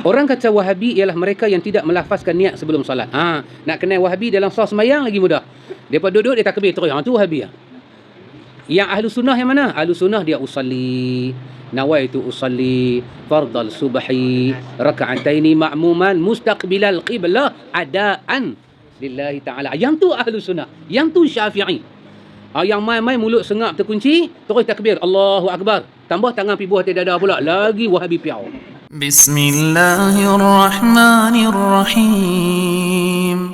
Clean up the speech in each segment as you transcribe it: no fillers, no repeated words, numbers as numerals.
Orang kata Wahabi ialah mereka yang tidak melafazkan niat sebelum solat. Nak kenal Wahabi dalam solat sembahyang lagi mudah. Depa duduk dia takbir terus. Tu Wahabi. Yang ahlu sunnah yang mana? Ahlu sunnah dia usalli, nawaitu usalli fardal subhi raka'ataini ma'muman mustaqbilal qiblah adaan lillahi ta'ala. Yang tu ahlu sunnah. Yang tu Syafi'i. Yang main-main mulut sengap terkunci, terus takbir Allahu Akbar. Tambah tangan pi buah dada pula. Lagi Wahabi piau. Bismillahirrahmanirrahim.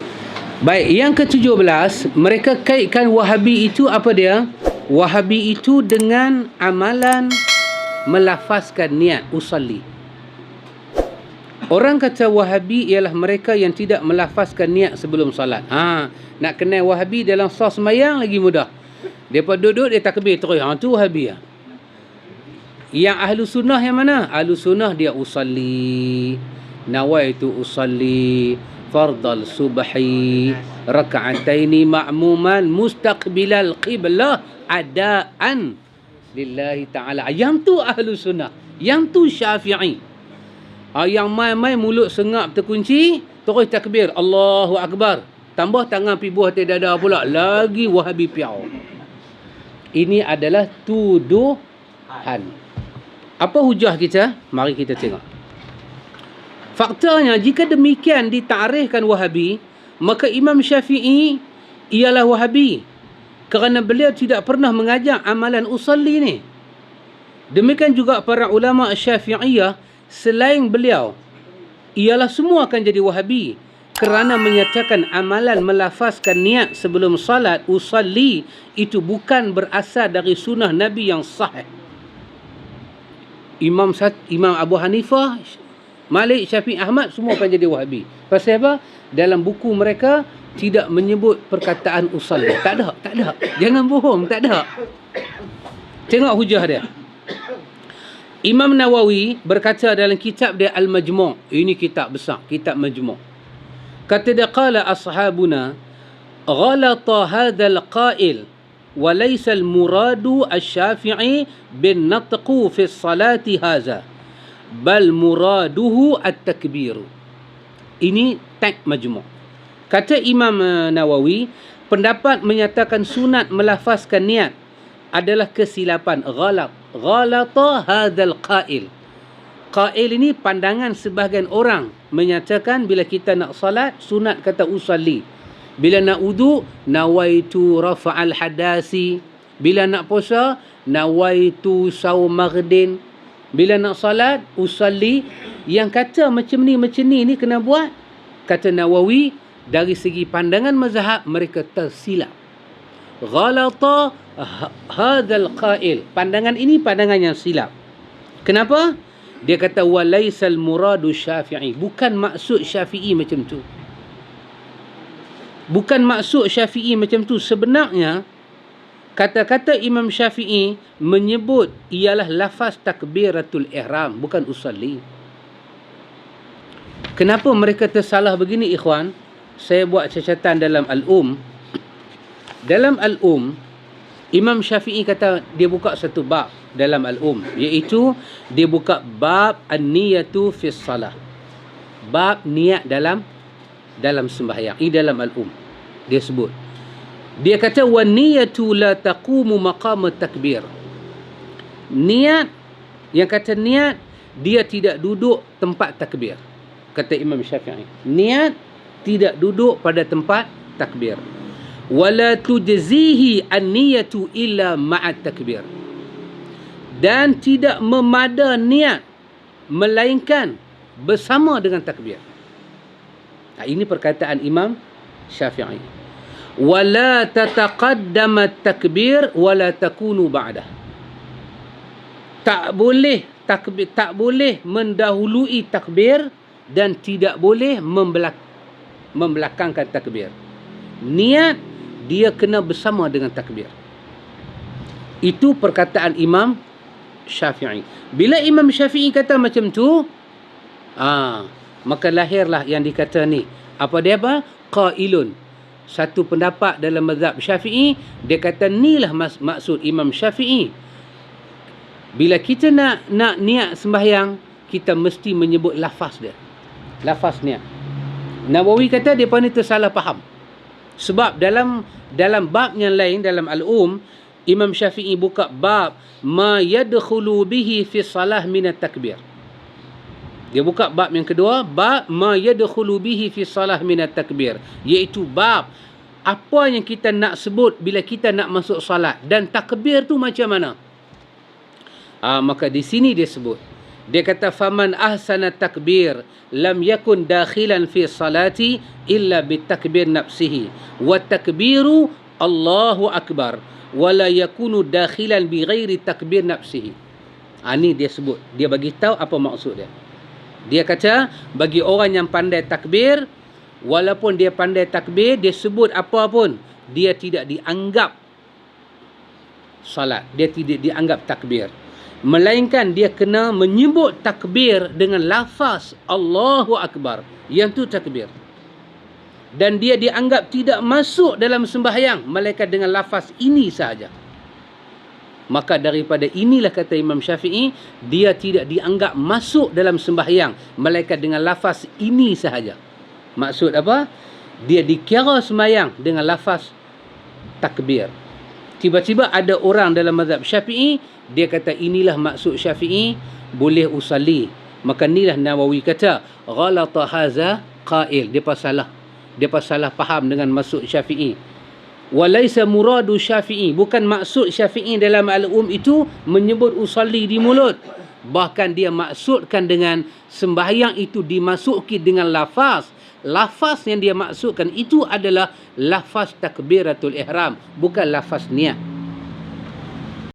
Baik, yang ke-17, mereka kaitkan Wahabi itu apa dia? Wahabi itu dengan amalan melafazkan niat usalli. Orang kata Wahabi ialah mereka yang tidak melafazkan niat sebelum salat. Nak kenal Wahabi dalam solat sembahyang lagi mudah. Depa duduk dia takbir terus. Tu Wahabi. Yang ahlu sunnah yang mana? Ahlu sunnah dia usalli, nawaitu usalli fardal subhi raka'ataini ma'muman mustaqbilal qiblah adaan lillahi ta'ala. Yang tu ahlu sunnah. Yang tu Syafi'i. Yang main-main mulut sengap terkunci, terus takbir Allahu Akbar. Tambah tangan pi buah dada pula. Lagi Wahabi piau. Ini adalah tuduhan. Apa hujah kita? Mari kita tengok. Faktanya, jika demikian ditakrifkan Wahabi, maka Imam Syafi'i ialah Wahabi. Kerana beliau tidak pernah mengajar amalan usalli ni. Demikian juga para ulama Syafi'iyah selain beliau, ialah semua akan jadi Wahabi. Kerana menyatakan amalan melafazkan niat sebelum salat usalli itu bukan berasal dari sunnah Nabi yang sahih. Imam Abu Hanifah, Malik, Syafi'i, Ahmad semua akan jadi Wahabi. Pasal apa? Dalam buku mereka tidak menyebut perkataan usalli. Tak ada. Jangan bohong, tak ada. Tengok hujah dia. Imam Nawawi berkata dalam kitab dia Al-Majmu'. Ini kitab besar, kitab Majmu'. Kata dia, qala ashabuna ghalata hadzal qail wa laysa al-muradu asy-Syafi'i bin natqu fi salati hadza bal muraduhu at-takbir. Ini teks Majmu'. Kata Imam Nawawi, pendapat menyatakan sunat melafazkan niat adalah kesilapan. Ghalata hadzal qail. Qail ini pandangan sebahagian orang menyatakan bila kita nak salat sunat kata usalli. Bila nak wudu nawaitu rafa'al hadasi. Bila nak puasa nawaitu saum maghdin. Bila nak salat usalli. Yang kata macam ni kena buat, kata Nawawi, dari segi pandangan mazhab mereka tersilap. Ghalata hadzal qail. Pandangan ini pandangan yang silap. Kenapa? Dia kata walaisal muradu Syafi'i. Bukan maksud Syafi'i macam tu. Bukan maksud Syafi'i macam tu. Sebenarnya kata-kata Imam Syafi'i menyebut ialah lafaz takbiratul ihram, bukan usalli. Kenapa mereka tersalah begini, ikhwan? Saya buat catatan dalam Dalam Imam Syafi'i kata dia buka satu bab dalam iaitu dia buka bab an-niyatu fi salah. Bab niat dalam sembahyang. Ini dalam dia sebut. Dia kata wa niyatu la taqumu maqam takbir. Niat, yang kata niat, dia tidak duduk tempat takbir. Kata Imam Syafi'i, niat tidak duduk pada tempat takbir. Wala tujzihi an-niyatu illa ma'at takbir. Dan tidak memada niat melainkan bersama dengan takbir. Ini perkataan Imam Syafi'i. Wala tataqaddama at-takbir wala takunu ba'dah. Tak boleh mendahului takbir dan tidak boleh membelakangkan takbir. Niat dia kena bersama dengan takbir. Itu perkataan Imam Syafi'i. Bila Imam Syafi'i kata macam tu, maka lahirlah yang dikata ni. Apa dia apa? Qailun. Satu pendapat dalam mazhab Syafi'i, dia kata inilah maksud Imam Syafi'i. Bila kita nak niat sembahyang, kita mesti menyebut lafaz dia. Lafaz niat. Nawawi kata depa ni tersalah faham. Sebab dalam bab yang lain dalam Al-Um, Imam Syafi'i buka bab ma yadkhulu bihi fi salah min at-takbir. Dia buka bab yang kedua, bab ma yadkhulu bihi fi salah min at-takbir, iaitu bab apa yang kita nak sebut bila kita nak masuk salat dan takbir tu macam mana. Maka di sini dia sebut. Dia kata faman ahsana takbir lam yakun dakhilan fi salati illa bitakbir nafsihi wa takbiru Allahu akbar wala yakunu dakhilan bi ghairi takbir nafsihi. Ni dia sebut. Dia bagi tahu apa maksud dia. Dia kata bagi orang yang pandai takbir, walaupun dia pandai takbir, dia sebut apa pun, dia tidak dianggap salat, dia tidak dianggap takbir. Melainkan dia kena menyebut takbir dengan lafaz Allahu Akbar. Yang tu takbir. Dan dia dianggap tidak masuk dalam sembahyang melainkan dengan lafaz ini sahaja. Maka daripada inilah kata Imam Syafi'i, dia tidak dianggap masuk dalam sembahyang melainkan dengan lafaz ini sahaja. Maksud apa? Dia dikira sembahyang dengan lafaz takbir. Tiba-tiba ada orang dalam mazhab Syafi'i, dia kata inilah maksud Syafi'i, boleh usalli. Maka inilah Nawawi kata ghalata haza qail, dia salah faham dengan maksud Syafi'i. Walaysa muradu Syafi'i, bukan maksud Syafi'i dalam Al-Um itu menyebut usalli di mulut. Bahkan dia maksudkan dengan sembahyang itu dimasuki dengan lafaz. Lafaz yang dia maksudkan itu adalah lafaz takbiratul ihram, bukan lafaz niat.